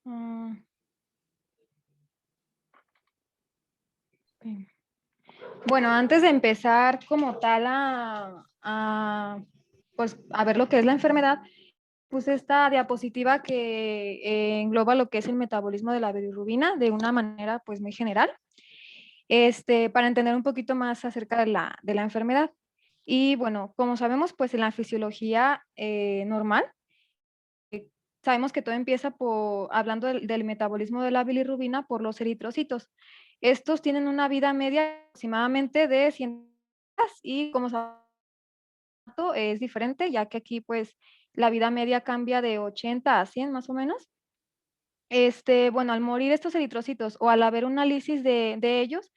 Mm, ok. Bueno, antes de empezar como tal pues, a ver lo que es la enfermedad, puse esta diapositiva que engloba lo que es el metabolismo de la bilirrubina de una manera pues muy general, para entender un poquito más acerca de la enfermedad. Y bueno, como sabemos, pues en la fisiología normal, sabemos que todo empieza hablando del metabolismo de la bilirrubina por los eritrocitos. Estos tienen una vida media aproximadamente de 100 días y como sabemos es diferente, ya que aquí pues la vida media cambia de 80 a 100 más o menos. Bueno, al morir estos eritrocitos o al haber un análisis de ellos,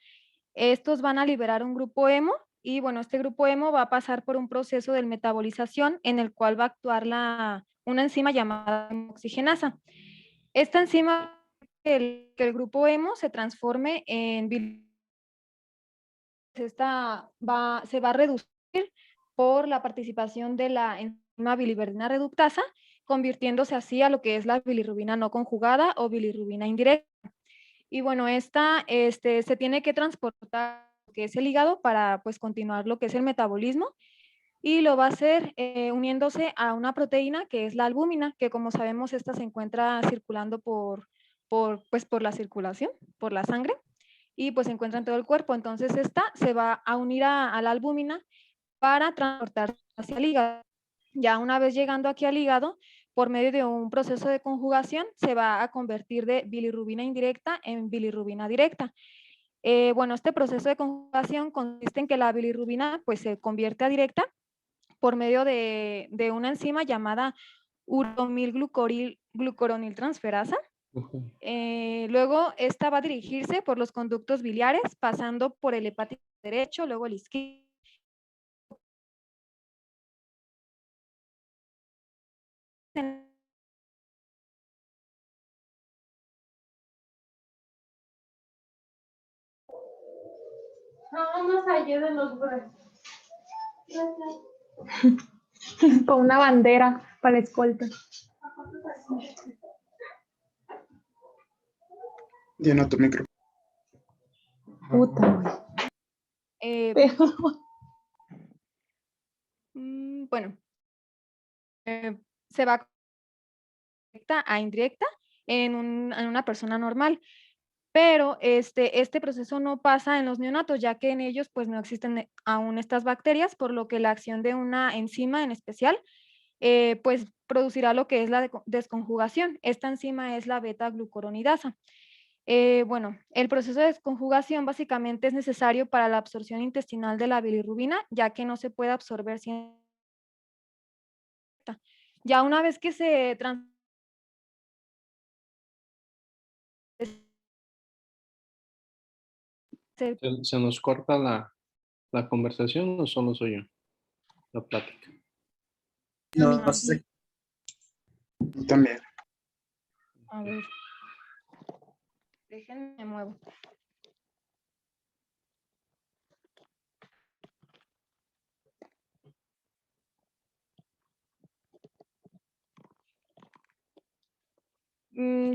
estos van a liberar un grupo hemo y bueno, este grupo hemo va a pasar por un proceso de metabolización en el cual va a actuar una enzima llamada oxigenasa. Esta enzima que el grupo hemo se transforme en se va a reducir por la participación de la enzima biliverdina reductasa, convirtiéndose así a lo que es la bilirrubina no conjugada o bilirrubina indirecta. Y bueno, esta se tiene que transportar lo que es el hígado para pues continuar lo que es el metabolismo y lo va a hacer uniéndose a una proteína que es la albúmina, que como sabemos esta se encuentra circulando pues, por la circulación, por la sangre y pues se encuentra en todo el cuerpo. Entonces esta se va a unir a la albúmina para transportarse hacia el hígado. Ya una vez llegando aquí al hígado, por medio de un proceso de conjugación, se va a convertir de bilirrubina indirecta en bilirrubina directa. Bueno, este proceso de conjugación consiste en que la bilirrubina pues, se convierte a directa por medio de una enzima llamada uromilglucoroniltransferasa. Luego, esta va a dirigirse por los conductos biliares, pasando por el hepático derecho, luego el izquierdo. No, más allá de los brazos. Con una bandera para la escolta. Llena tu micro. Puta, Eh, pero bueno, se va directa a indirecta en una persona normal. Pero este proceso no pasa en los neonatos, ya que en ellos pues no existen aún estas bacterias, por lo que la acción de una enzima en especial pues producirá lo que es la desconjugación. Esta enzima es la beta-glucuronidasa. Bueno, el proceso de desconjugación básicamente es necesario para la absorción intestinal de la bilirrubina, ya que no se puede absorber sin. Ya una vez que se ¿Se nos corta la conversación o solo soy yo? La plática. No sé. Yo también. A ver, déjenme muevo.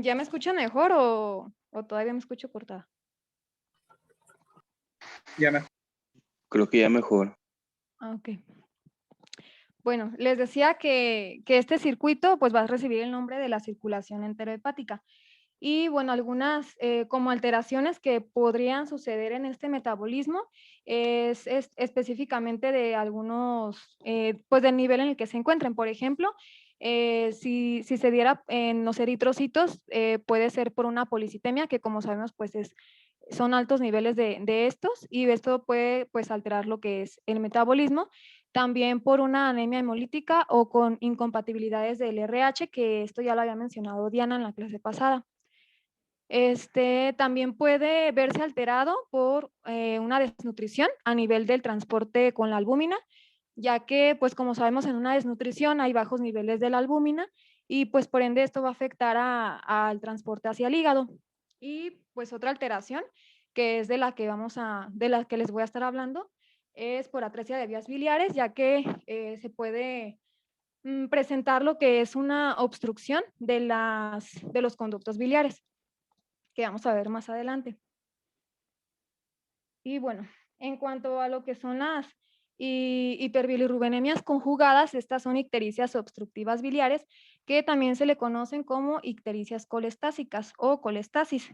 ¿Ya me escuchan mejor o todavía me escucho cortada? Ya me. Creo que ya mejor. Ah, ok. Bueno, les decía que este circuito pues va a recibir el nombre de la circulación enterohepática. Y bueno, algunas como alteraciones que podrían suceder en este metabolismo es específicamente de algunos, pues del nivel en el que se encuentren. Por ejemplo, si se diera en los eritrocitos, puede ser por una policitemia, que como sabemos, pues son altos niveles de estos y esto puede pues alterar lo que es el metabolismo. También por una anemia hemolítica o con incompatibilidades del RH, que esto ya lo había mencionado Diana en la clase pasada. También puede verse alterado por una desnutrición a nivel del transporte con la albúmina, ya que, pues como sabemos, en una desnutrición hay bajos niveles de la albúmina y pues por ende esto va a afectar al transporte hacia el hígado. Y pues otra alteración, que es de la que les voy a estar hablando, es por atresia de vías biliares, ya que se puede presentar lo que es una obstrucción de los conductos biliares, que vamos a ver más adelante. Y bueno, en cuanto a lo que son las hiperbilirrubenemias conjugadas, estas son ictericias obstructivas biliares, que también se le conocen como ictericias colestásicas o colestasis.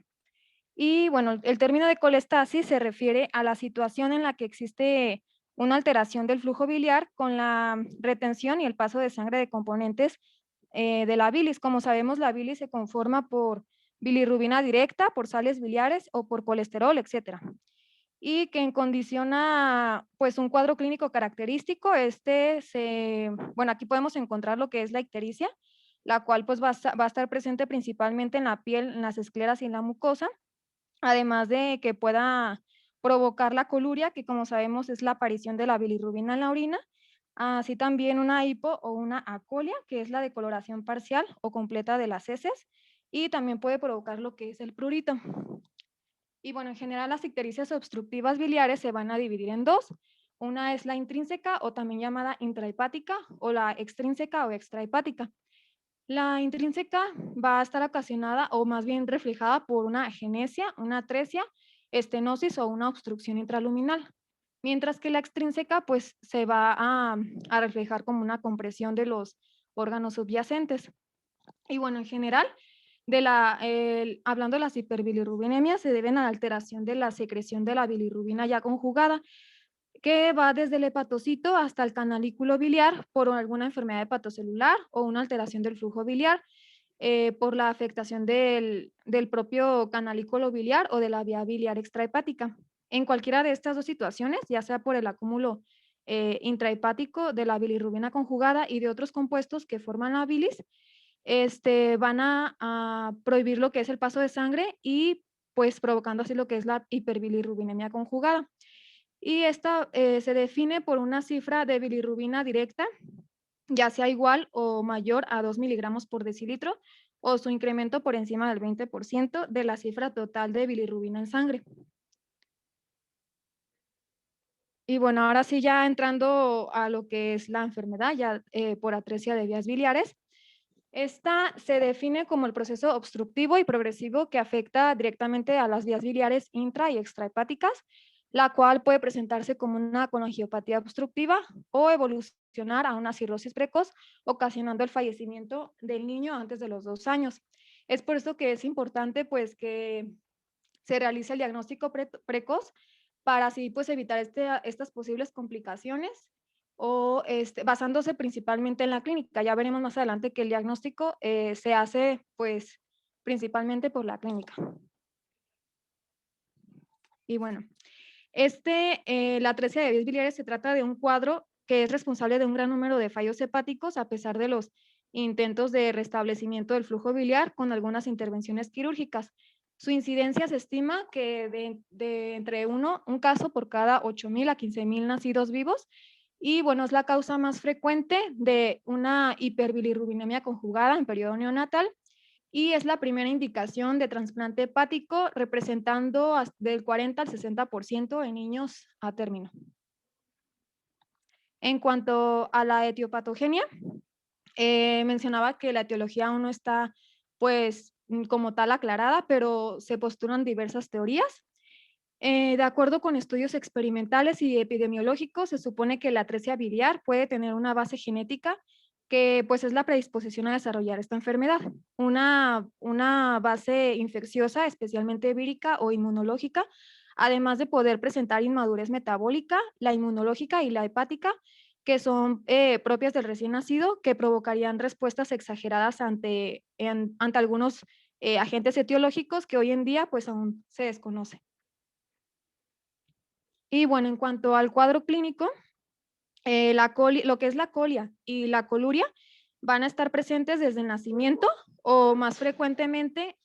Y bueno, el término de colestasis se refiere a la situación en la que existe una alteración del flujo biliar con la retención y el paso de sangre de componentes de la bilis. Como sabemos, la bilis se conforma por bilirrubina directa, por sales biliares o por colesterol, etcétera. Y que en condición a pues un cuadro clínico característico, bueno, aquí podemos encontrar lo que es la ictericia, la cual pues va a estar presente principalmente en la piel, en las escleras y en la mucosa, además de que pueda provocar la coluria, que como sabemos es la aparición de la bilirrubina en la orina, así también una hipo o una acolia, que es la decoloración parcial o completa de las heces, y también puede provocar lo que es el prurito. Y bueno, en general las ictericias obstructivas biliares se van a dividir en dos. Una es la intrínseca o también llamada intrahepática, o la extrínseca o extrahepática. La intrínseca va a estar ocasionada o más bien reflejada por una agenesia, una atresia, estenosis o una obstrucción intraluminal. Mientras que la extrínseca pues se va a reflejar como una compresión de los órganos subyacentes. Y bueno, en general, hablando de las hiperbilirrubinemias, se deben a la alteración de la secreción de la bilirrubina ya conjugada, que va desde el hepatocito hasta el canalículo biliar por alguna enfermedad hepatocelular o una alteración del flujo biliar por la afectación del propio canalículo biliar o de la vía biliar extrahepática. En cualquiera de estas dos situaciones, ya sea por el acúmulo intrahepático de la bilirrubina conjugada y de otros compuestos que forman la bilis, van a prohibir lo que es el paso de sangre y pues provocando así lo que es la hiperbilirrubinemia conjugada. Y esta se define por una cifra de bilirrubina directa, ya sea igual o mayor a 2 miligramos por decilitro, o su incremento por encima del 20% de la cifra total de bilirrubina en sangre. Y bueno, ahora sí ya entrando a lo que es la enfermedad, ya por atresia de vías biliares. Esta se define como el proceso obstructivo y progresivo que afecta directamente a las vías biliares intra y extrahepáticas, la cual puede presentarse como una colangiopatía obstructiva o evolucionar a una cirrosis precoz, ocasionando el fallecimiento del niño antes de los 2 años. Es por eso que es importante pues que se realice el diagnóstico precoz para así pues evitar estas posibles complicaciones o basándose principalmente en la clínica. Ya veremos más adelante que el diagnóstico se hace pues principalmente por la clínica. Y bueno, la atresia de vías biliares se trata de un cuadro que es responsable de un gran número de fallos hepáticos a pesar de los intentos de restablecimiento del flujo biliar con algunas intervenciones quirúrgicas. Su incidencia se estima que de entre un caso por cada 8,000 a 15,000 nacidos vivos. Y bueno, es la causa más frecuente de una hiperbilirrubinemia conjugada en periodo neonatal y es la primera indicación de trasplante hepático representando del 40 al 60% en niños a término. En cuanto a la etiopatogenia, mencionaba que la etiología aún no está pues como tal aclarada, pero se postulan diversas teorías. De acuerdo con estudios experimentales y epidemiológicos, se supone que la atresia biliar puede tener una base genética que pues es la predisposición a desarrollar esta enfermedad. Una base infecciosa, especialmente vírica o inmunológica, además de poder presentar inmadurez metabólica, la inmunológica y la hepática, que son propias del recién nacido, que provocarían respuestas exageradas ante algunos agentes etiológicos que hoy en día pues aún se desconocen. Y bueno, en cuanto al cuadro clínico, lo que es la colia y la coluria van a estar presentes desde el nacimiento o más frecuentemente,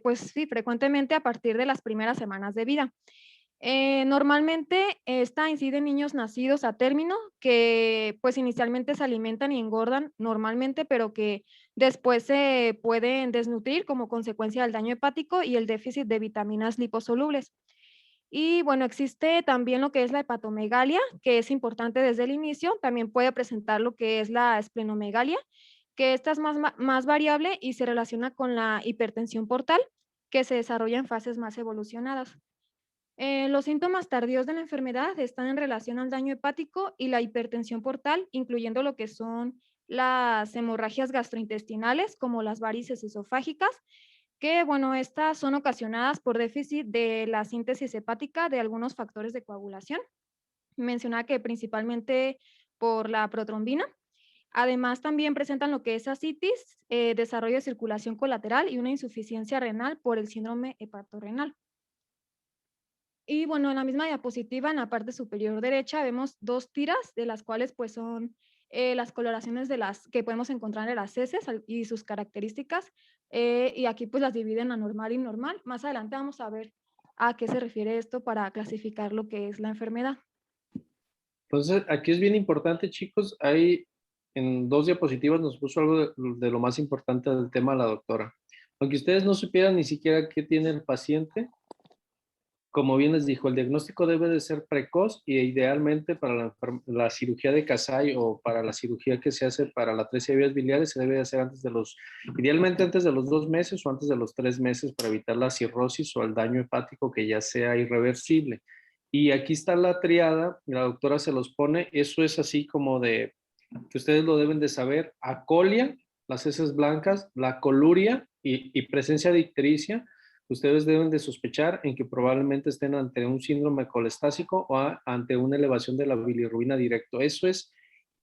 pues sí, frecuentemente a partir de las primeras semanas de vida. Normalmente esta incide en niños nacidos a término que pues inicialmente se alimentan y engordan normalmente, pero que después se pueden desnutrir como consecuencia del daño hepático y el déficit de vitaminas liposolubles. Y bueno, existe también lo que es la hepatomegalia, que es importante desde el inicio. También puede presentar lo que es la esplenomegalia, que esta es más variable y se relaciona con la hipertensión portal, que se desarrolla en fases más evolucionadas. Los síntomas tardíos de la enfermedad están en relación al daño hepático y la hipertensión portal, incluyendo lo que son las hemorragias gastrointestinales, como las varices esofágicas, que, bueno, estas son ocasionadas por déficit de la síntesis hepática de algunos factores de coagulación. Menciona que principalmente por la protrombina. Además, también presentan lo que es ascitis, desarrollo de circulación colateral y una insuficiencia renal por el síndrome hepatorrenal. Y bueno, en la misma diapositiva, en la parte superior derecha, vemos dos tiras, de las cuales pues son las coloraciones de las que podemos encontrar en las heces y sus características. Y aquí pues las dividen a normal y normal. Más adelante vamos a ver a qué se refiere esto para clasificar lo que es la enfermedad. Entonces, aquí es bien importante, chicos. Hay en 2 diapositivas nos puso algo de lo más importante del tema la doctora. Aunque ustedes no supieran ni siquiera qué tiene el paciente, como bien les dijo, el diagnóstico debe de ser precoz y idealmente para la cirugía de Kasai o para la cirugía que se hace para la atresia de vías biliares se debe de hacer idealmente antes de los 2 meses o antes de los 3 meses para evitar la cirrosis o el daño hepático que ya sea irreversible. Y aquí está la triada, la doctora se los pone, eso es así como de, que ustedes lo deben de saber, acolia, las heces blancas, la coluria y presencia de ictericia. Ustedes deben de sospechar en que probablemente estén ante un síndrome colestásico o ante una elevación de la bilirrubina directo. Eso es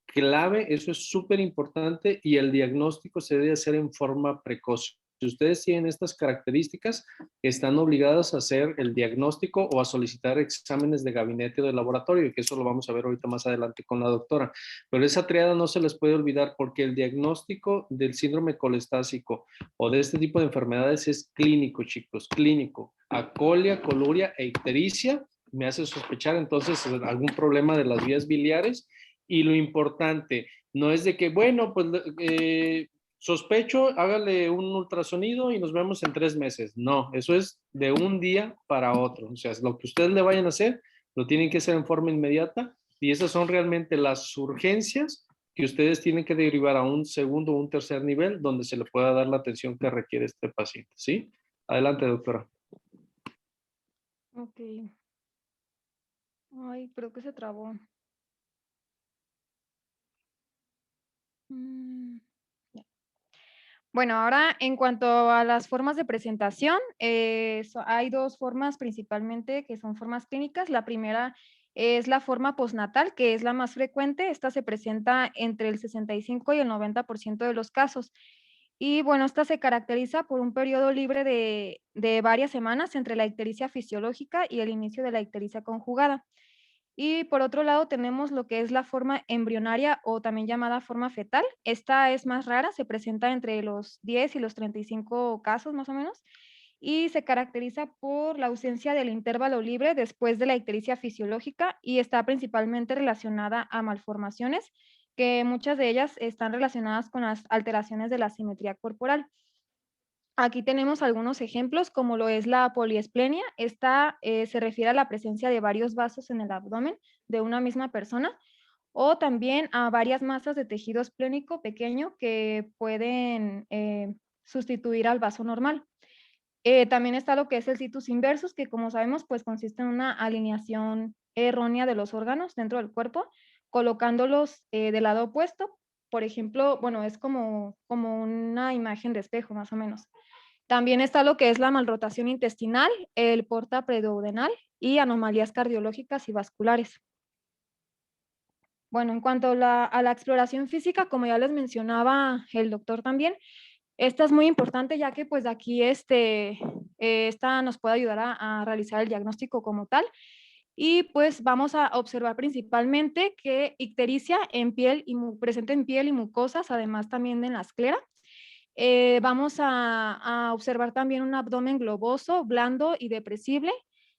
clave, eso es súper importante y el diagnóstico se debe hacer en forma precoz. Si ustedes tienen estas características, están obligados a hacer el diagnóstico o a solicitar exámenes de gabinete o de laboratorio, que eso lo vamos a ver ahorita más adelante con la doctora. Pero esa triada no se les puede olvidar porque el diagnóstico del síndrome colestásico o de este tipo de enfermedades es clínico, chicos, clínico. Acolia, coluria e ictericia me hace sospechar entonces algún problema de las vías biliares. Y lo importante no es de que, bueno, pues sospecho, hágale un ultrasonido y nos vemos en 3 meses. No, eso es de un día para otro. O sea, lo que ustedes le vayan a hacer, lo tienen que hacer en forma inmediata y esas son realmente las urgencias que ustedes tienen que derivar a un segundo o un tercer nivel donde se le pueda dar la atención que requiere este paciente. ¿Sí? Adelante, doctora. Ok. Ay, creo que se trabó. Ya. Bueno, ahora en cuanto a las formas de presentación, hay 2 formas principalmente que son formas clínicas. La primera es la forma postnatal, que es la más frecuente. Esta se presenta entre el 65 y el 90% de los casos. Y bueno, esta se caracteriza por un periodo libre de varias semanas entre la ictericia fisiológica y el inicio de la ictericia conjugada. Y por otro lado tenemos lo que es la forma embrionaria o también llamada forma fetal. Esta es más rara, se presenta entre los 10 y los 35 casos más o menos y se caracteriza por la ausencia del intervalo libre después de la ictericia fisiológica y está principalmente relacionada a malformaciones, que muchas de ellas están relacionadas con las alteraciones de la simetría corporal. Aquí tenemos algunos ejemplos, como lo es la poliesplenia. Esta se refiere a la presencia de varios vasos en el abdomen de una misma persona, o también a varias masas de tejido esplénico pequeño que pueden sustituir al vaso normal. También está lo que es el situs inversus, que como sabemos, pues consiste en una alineación errónea de los órganos dentro del cuerpo, colocándolos del lado opuesto. Por ejemplo, bueno, es como una imagen de espejo, más o menos. También está lo que es la malrotación intestinal, el porta preduodenal y anomalías cardiológicas y vasculares. Bueno, en cuanto a la exploración física, como ya les mencionaba el doctor también, esta es muy importante ya que pues aquí esta nos puede ayudar a realizar el diagnóstico como tal. Y pues vamos a observar principalmente que ictericia en piel presente en piel y mucosas, además también en la esclera. Vamos a observar también un abdomen globoso, blando y depresible.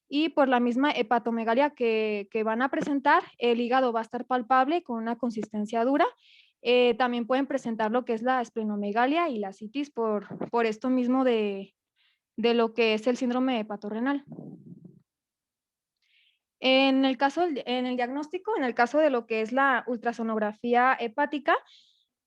Y por la misma hepatomegalia que van a presentar, el hígado va a estar palpable con una consistencia dura. También pueden presentar lo que es la esplenomegalia y la citis por esto mismo de lo que es el síndrome hepatorrenal. En el diagnóstico, en el caso de lo que es la ultrasonografía hepática,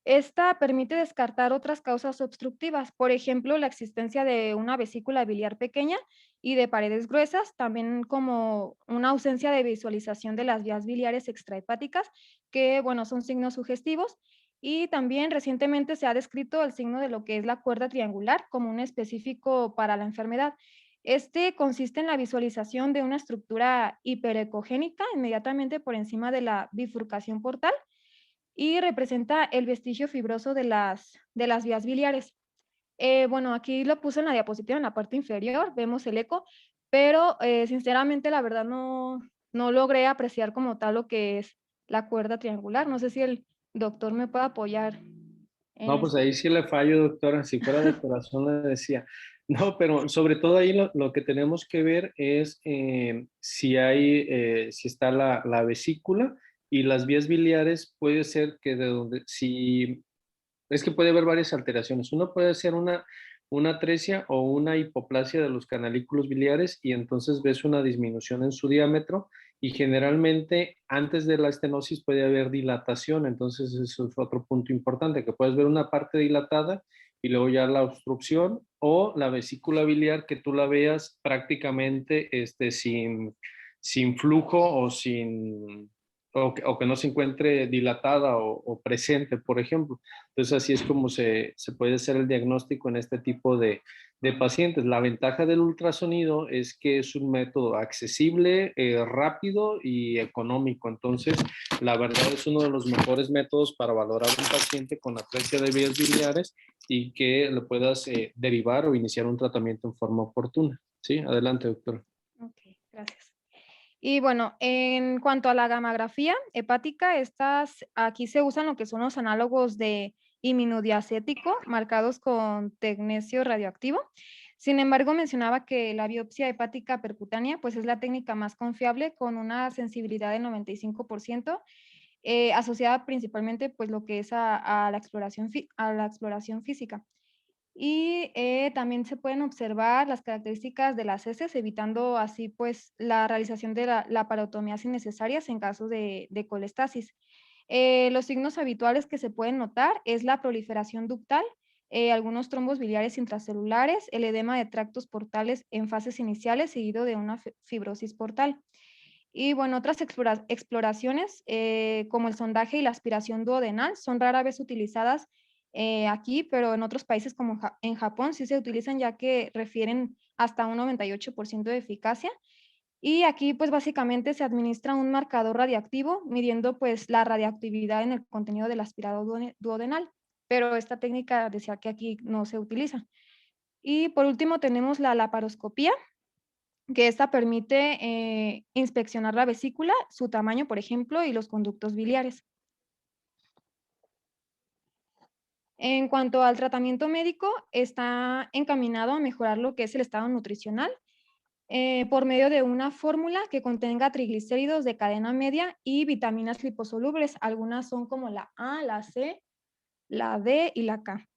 esta permite descartar otras causas obstructivas, por ejemplo, la existencia de una vesícula biliar pequeña y de paredes gruesas, también como una ausencia de visualización de las vías biliares extrahepáticas, que, bueno, son signos sugestivos. Y también recientemente se ha descrito el signo de lo que es la cuerda triangular como un específico para la enfermedad. Este consiste en la visualización de una estructura hiperecogénica inmediatamente por encima de la bifurcación portal y representa el vestigio fibroso de las vías biliares. Bueno, aquí lo puse en la diapositiva en la parte inferior, vemos el eco, pero sinceramente la verdad no logré apreciar como tal lo que es la cuerda triangular. No sé si el doctor me puede apoyar en No, pues esto. ahí sí le fallo, doctora. Si fuera de corazón le decía. No, pero sobre todo ahí lo que tenemos que ver es si hay, si está la vesícula y las vías biliares, puede ser que de donde, si es que puede haber varias alteraciones. Uno puede ser una atresia o una hipoplasia de los canalículos biliares y entonces ves una disminución en su diámetro y generalmente antes de la estenosis puede haber dilatación. Entonces eso es otro punto importante, que puedes ver una parte dilatada y luego ya la obstrucción o la vesícula biliar que tú la veas prácticamente sin flujo o o que no se encuentre dilatada o presente, por ejemplo. Entonces, así es como se puede hacer el diagnóstico en este tipo de pacientes. La ventaja del ultrasonido es que es un método accesible, rápido y económico. Entonces, la verdad es uno de los mejores métodos para valorar a un paciente con atresia de vías biliares y que le puedas derivar o iniciar un tratamiento en forma oportuna. Sí, adelante, doctor. Ok, gracias. Y bueno, en cuanto a la gamografía hepática, aquí se usan lo que son los análogos de iminodiacético marcados con tecnecio radioactivo. Sin embargo, mencionaba que la biopsia hepática percutánea pues es la técnica más confiable con una sensibilidad del 95%, asociada principalmente pues lo que es a la exploración física. Y también se pueden observar las características de las heces, evitando así pues la realización de la laparotomías innecesarias en caso de colestasis. Los signos habituales que se pueden notar es la proliferación ductal, algunos trombos biliares intracelulares, el edema de tractos portales en fases iniciales seguido de una fibrosis portal. Y bueno, otras exploraciones como el sondaje y la aspiración duodenal son rara vez utilizadas aquí, pero en otros países como en Japón sí se utilizan ya que refieren hasta un 98% de eficacia. Y aquí pues básicamente se administra un marcador radiactivo midiendo pues la radiactividad en el contenido del aspirado duodenal, pero esta técnica decía que aquí no se utiliza. Y por último tenemos la laparoscopía, que esta permite inspeccionar la vesícula, su tamaño, por ejemplo, y los conductos biliares. En cuanto al tratamiento médico, está encaminado a mejorar lo que es el estado nutricional por medio de una fórmula que contenga triglicéridos de cadena media y vitaminas liposolubles. Algunas son como la A, la C, la D y la K.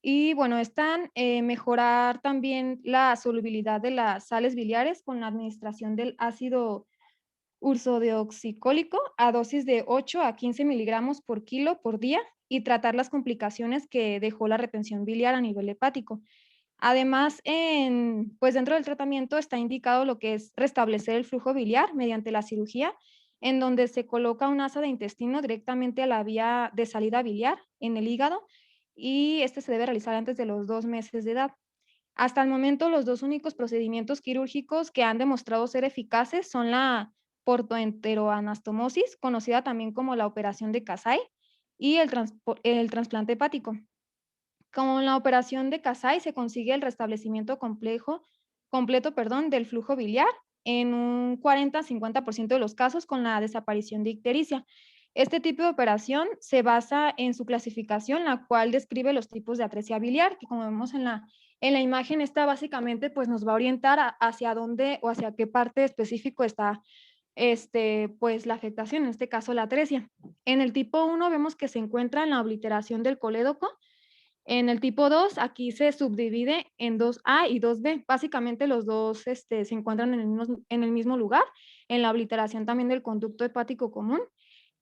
Y bueno, están mejorar también la solubilidad de las sales biliares con la administración del ácido ursodeoxicólico a dosis de 8 a 15 miligramos por kilo por día y tratar las complicaciones que dejó la retención biliar a nivel hepático. Además, pues dentro del tratamiento está indicado lo que es restablecer el flujo biliar mediante la cirugía, en donde se coloca un asa de intestino directamente a la vía de salida biliar en el hígado y este se debe realizar antes de los 2 meses de edad. Hasta el momento, los dos únicos procedimientos quirúrgicos que han demostrado ser eficaces son la portoenteroanastomosis, conocida también como la operación de Kasai, y el trasplante hepático. Con la operación de Kasai se consigue el restablecimiento completo del flujo biliar en un 40-50% de los casos con la desaparición de ictericia. Este tipo de operación se basa en su clasificación, la cual describe los tipos de atresia biliar, que como vemos en la imagen, esta básicamente pues nos va a orientar hacia dónde o hacia qué parte específico está pues la afectación, en este caso la atresia. En el tipo 1 vemos que se encuentra en la obliteración del colédoco. En el tipo 2, aquí se subdivide en 2A y 2B. Básicamente los dos se encuentran en el mismo lugar, en la obliteración también del conducto hepático común.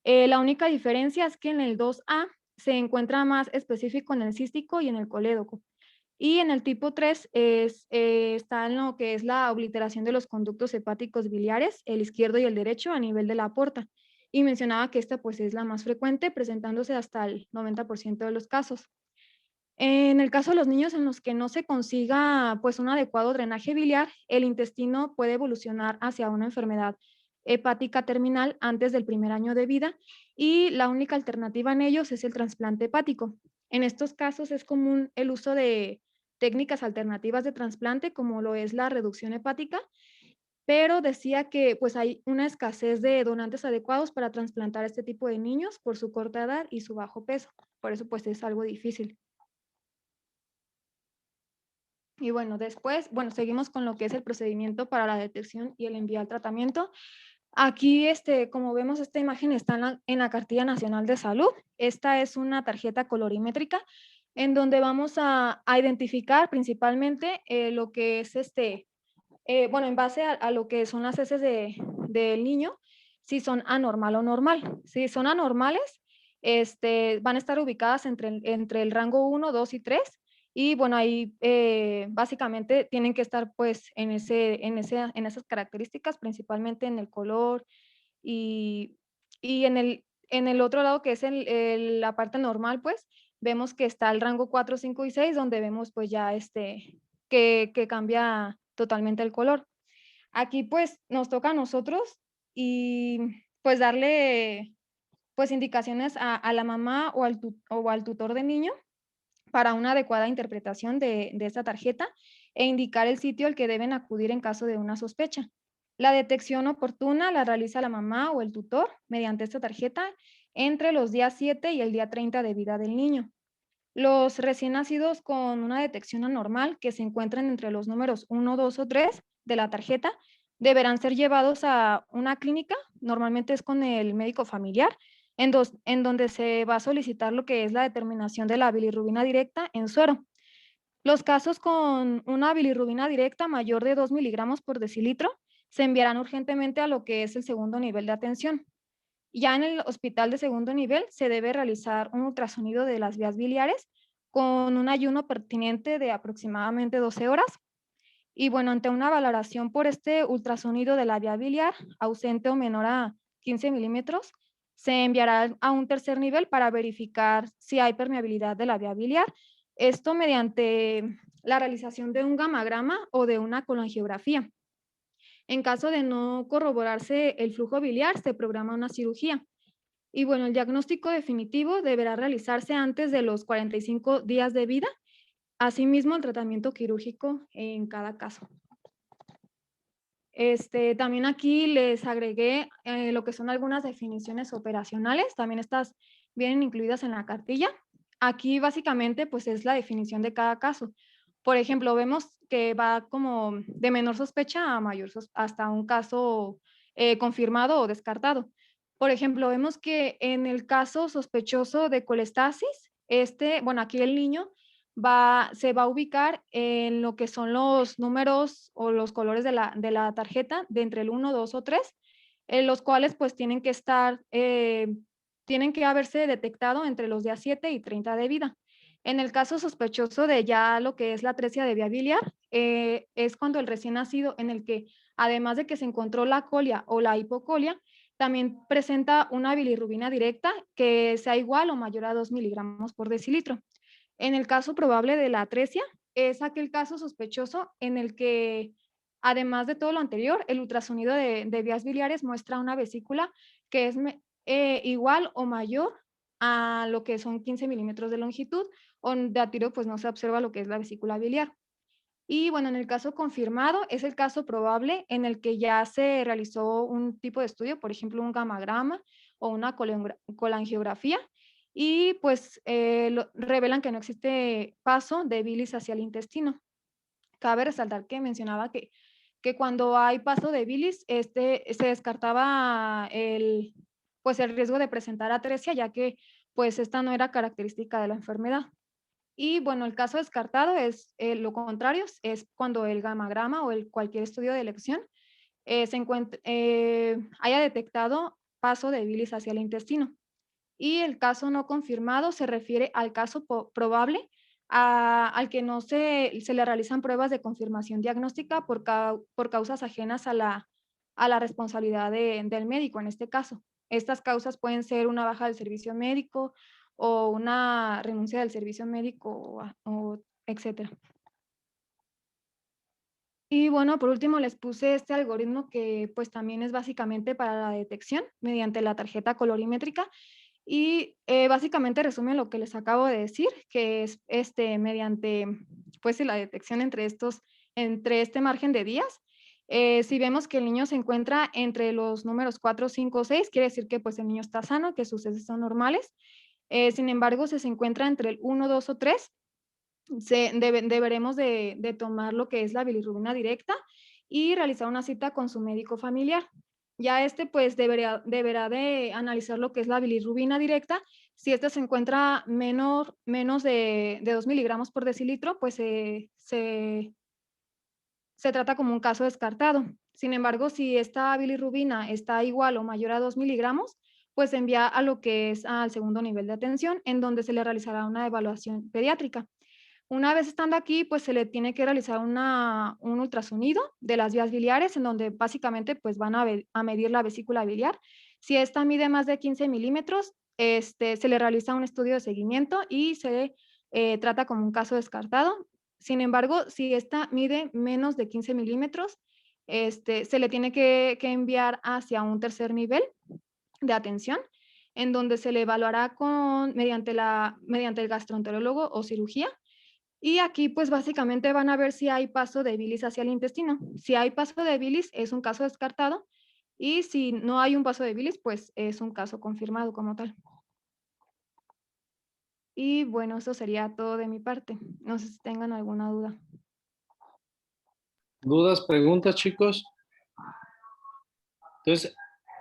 La única diferencia es que en el 2A se encuentra más específico en el cístico y en el colédoco. Y en el tipo 3 está en lo que es la obliteración de los conductos hepáticos biliares, el izquierdo y el derecho a nivel de la aorta. Y mencionaba que esta pues es la más frecuente, presentándose hasta el 90% de los casos. En el caso de los niños en los que no se consiga pues un adecuado drenaje biliar, el intestino puede evolucionar hacia una enfermedad hepática terminal antes del primer año de vida y la única alternativa en ellos es el trasplante hepático. En estos casos es común el uso de técnicas alternativas de trasplante como lo es la reducción hepática, pero decía que pues hay una escasez de donantes adecuados para trasplantar a este tipo de niños por su corta edad y su bajo peso. Por eso pues es algo difícil. Y bueno, después, bueno, seguimos con lo que es el procedimiento para la detección y el envío al tratamiento. Aquí, como vemos, esta imagen está en la Cartilla Nacional de Salud. Esta es una tarjeta colorimétrica en donde vamos a identificar principalmente lo que es bueno, en base a lo que son las heces del niño, si son anormal o normal. Si son anormales, van a estar ubicadas entre el rango 1, 2 y 3. Y bueno, ahí básicamente tienen que estar pues en esas características, principalmente en el color y en el otro lado que es la parte normal, pues vemos que está el rango 4, 5 y 6, donde vemos pues ya que cambia totalmente el color. Aquí pues nos toca a nosotros y pues darle pues indicaciones a la mamá o al tutor de niño para una adecuada interpretación de esta tarjeta e indicar el sitio al que deben acudir en caso de una sospecha. La detección oportuna la realiza la mamá o el tutor mediante esta tarjeta entre los días 7 y el día 30 de vida del niño. Los recién nacidos con una detección anormal que se encuentran entre los números 1, 2 o 3 de la tarjeta deberán ser llevados a una clínica, normalmente es con el médico familiar, en donde se va a solicitar lo que es la determinación de la bilirrubina directa en suero. Los casos con una bilirrubina directa mayor de 2 miligramos por decilitro se enviarán urgentemente a lo que es el segundo nivel de atención. Ya en el hospital de segundo nivel se debe realizar un ultrasonido de las vías biliares con un ayuno pertinente de aproximadamente 12 horas. Y bueno, ante una valoración por este ultrasonido de la vía biliar ausente o menor a 15 milímetros, se enviará a un tercer nivel para verificar si hay permeabilidad de la vía biliar. Esto mediante la realización de un gamagrama o de una colangiografía. En caso de no corroborarse el flujo biliar, se programa una cirugía. Y bueno, el diagnóstico definitivo deberá realizarse antes de los 45 días de vida. Asimismo, el tratamiento quirúrgico en cada caso. También aquí les agregué lo que son algunas definiciones operacionales. También estas vienen incluidas en la cartilla. Aquí básicamente pues es la definición de cada caso. Por ejemplo, vemos que va como de menor sospecha a mayor hasta un caso confirmado o descartado. Por ejemplo, vemos que en el caso sospechoso de colestasis, bueno, aquí el niño se va a ubicar en lo que son los números o los colores de la tarjeta de entre el 1, 2 o 3, los cuales pues tienen que haberse detectado entre los días 7 y 30 de vida. En el caso sospechoso de ya lo que es la atresia de vía biliar, es cuando el recién nacido en el que además de que se encontró la colia o la hipocolia, también presenta una bilirrubina directa que sea igual o mayor a 2 miligramos por decilitro. En el caso probable de la atresia, es aquel caso sospechoso en el que, además de todo lo anterior, el ultrasonido de vías biliares muestra una vesícula que es igual o mayor a lo que son 15 milímetros de longitud, o de a tiro pues no se observa lo que es la vesícula biliar. Y bueno, en el caso confirmado, es el caso probable en el que ya se realizó un tipo de estudio, por ejemplo, un gamagrama o una colangiografía, y pues revelan que no existe paso de bilis hacia el intestino. Cabe resaltar que mencionaba que cuando hay paso de bilis, se descartaba pues el riesgo de presentar atresia, ya que pues esta no era característica de la enfermedad. Y bueno, el caso descartado es lo contrario, es cuando el gamagrama o cualquier estudio de elección haya detectado paso de bilis hacia el intestino. Y el caso no confirmado se refiere al caso probable al que no se le realizan pruebas de confirmación diagnóstica por causas ajenas a la responsabilidad del médico en este caso. Estas causas pueden ser una baja del servicio médico o una renuncia del servicio médico, etcétera. Y bueno, por último les puse este algoritmo que pues también es básicamente para la detección mediante la tarjeta colorimétrica. Y básicamente resume lo que les acabo de decir, que es mediante pues la detección entre este margen de días. Si vemos que el niño se encuentra entre los números 4, 5, 6, quiere decir que pues el niño está sano, que sus heces son normales. Sin embargo, si se encuentra entre el 1, 2 o 3, deberemos de tomar lo que es la bilirrubina directa y realizar una cita con su médico familiar. Ya pues deberá de analizar lo que es la bilirrubina directa. Si esta se encuentra menos de 2 miligramos por decilitro, pues se trata como un caso descartado. Sin embargo, si esta bilirrubina está igual o mayor a 2 miligramos, pues se envía a lo que es al segundo nivel de atención, en donde se le realizará una evaluación pediátrica. Una vez estando aquí, pues se le tiene que realizar un ultrasonido de las vías biliares, en donde básicamente pues van a medir la vesícula biliar. Si esta mide más de 15 milímetros, se le realiza un estudio de seguimiento y se trata como un caso descartado. Sin embargo, si esta mide menos de 15 milímetros, se le tiene que enviar hacia un tercer nivel de atención, en donde se le evaluará mediante el gastroenterólogo o cirugía. Y aquí pues básicamente van a ver si hay paso de bilis hacia el intestino. Si hay paso de bilis es un caso descartado y si no hay un paso de bilis pues es un caso confirmado como tal. Y bueno, eso sería todo de mi parte. No sé si tengan alguna duda. ¿Dudas, preguntas, chicos? Entonces,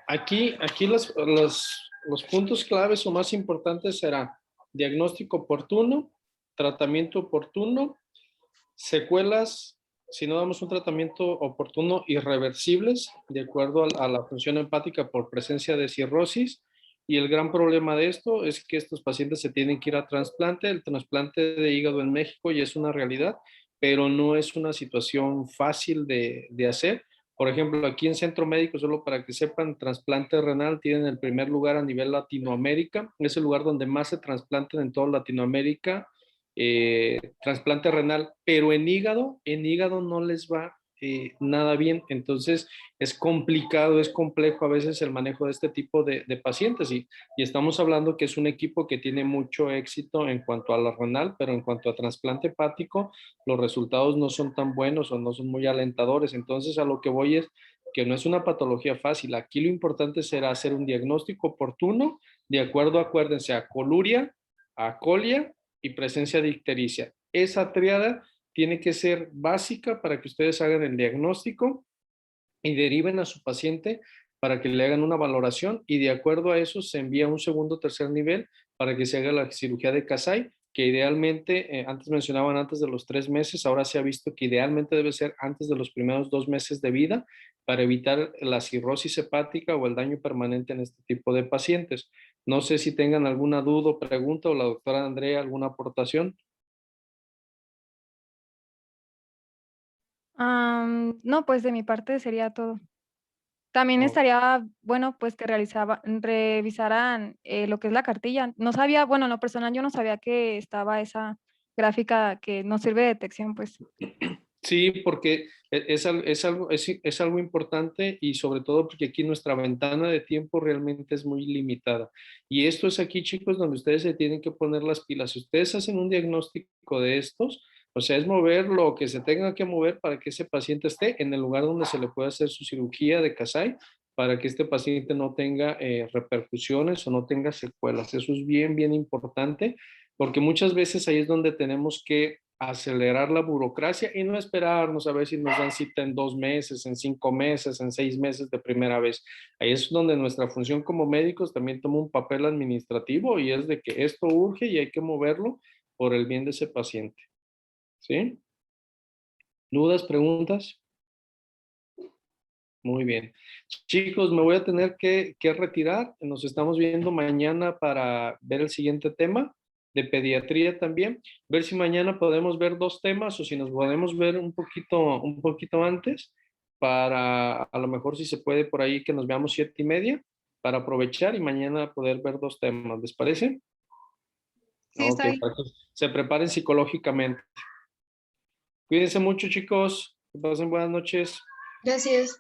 aquí los puntos claves o más importantes será diagnóstico oportuno, tratamiento oportuno, secuelas, si no damos un tratamiento oportuno, irreversibles, de acuerdo a la función hepática por presencia de cirrosis. Y el gran problema de esto es que estos pacientes se tienen que ir a trasplante. El trasplante de hígado en México ya es una realidad, pero no es una situación fácil de hacer. Por ejemplo, aquí en Centro Médico, solo para que sepan, trasplante renal tienen el primer lugar a nivel Latinoamérica. Es el lugar donde más se trasplantan en toda Latinoamérica. Trasplante renal, pero en hígado no les va nada bien. Entonces es complicado, es complejo a veces el manejo de este tipo de pacientes y estamos hablando que es un equipo que tiene mucho éxito en cuanto a la renal, pero en cuanto a trasplante hepático, los resultados no son tan buenos o no son muy alentadores. Entonces a lo que voy es que no es una patología fácil. Aquí lo importante será hacer un diagnóstico oportuno de acuerdo, acuérdense, a coluria, a colia y presencia de ictericia. Esa triada tiene que ser básica para que ustedes hagan el diagnóstico y deriven a su paciente para que le hagan una valoración y de acuerdo a eso se envía a un segundo o tercer nivel para que se haga la cirugía de Kasai, que idealmente, antes mencionaban antes de los 3 meses, ahora se ha visto que idealmente debe ser antes de los primeros 2 meses de vida para evitar la cirrosis hepática o el daño permanente en este tipo de pacientes. No sé si tengan alguna duda o pregunta o la doctora Andrea alguna aportación. No, pues de mi parte sería todo. También Oh. estaría bueno pues que revisaran lo que es la cartilla. No sabía, bueno, en lo personal yo no sabía que estaba esa gráfica que nos sirve de detección, pues. Sí, porque es algo importante y sobre todo porque aquí nuestra ventana de tiempo realmente es muy limitada. Y esto es aquí, chicos, donde ustedes se tienen que poner las pilas. Si ustedes hacen un diagnóstico de estos, o sea, es mover lo que se tenga que mover para que ese paciente esté en el lugar donde se le puede hacer su cirugía de Kasai, para que este paciente no tenga repercusiones o no tenga secuelas. Eso es bien, bien importante, porque muchas veces ahí es donde tenemos que acelerar la burocracia y no esperarnos a ver si nos dan cita en 2 meses, en 5 meses, en 6 meses de primera vez. Ahí es donde nuestra función como médicos también toma un papel administrativo y es de que esto urge y hay que moverlo por el bien de ese paciente. ¿Sí? ¿Dudas, preguntas? Muy bien. Chicos, me voy a tener que retirar. Nos estamos viendo mañana para ver el siguiente tema de pediatría también. Ver si mañana podemos ver 2 temas o si nos podemos ver un poquito antes para a lo mejor si se puede por ahí que nos veamos 7:30 para aprovechar y mañana poder ver 2 temas. ¿Les parece? Sí, está bien. Para que se preparen psicológicamente. Cuídense mucho, chicos. Que pasen buenas noches. Gracias.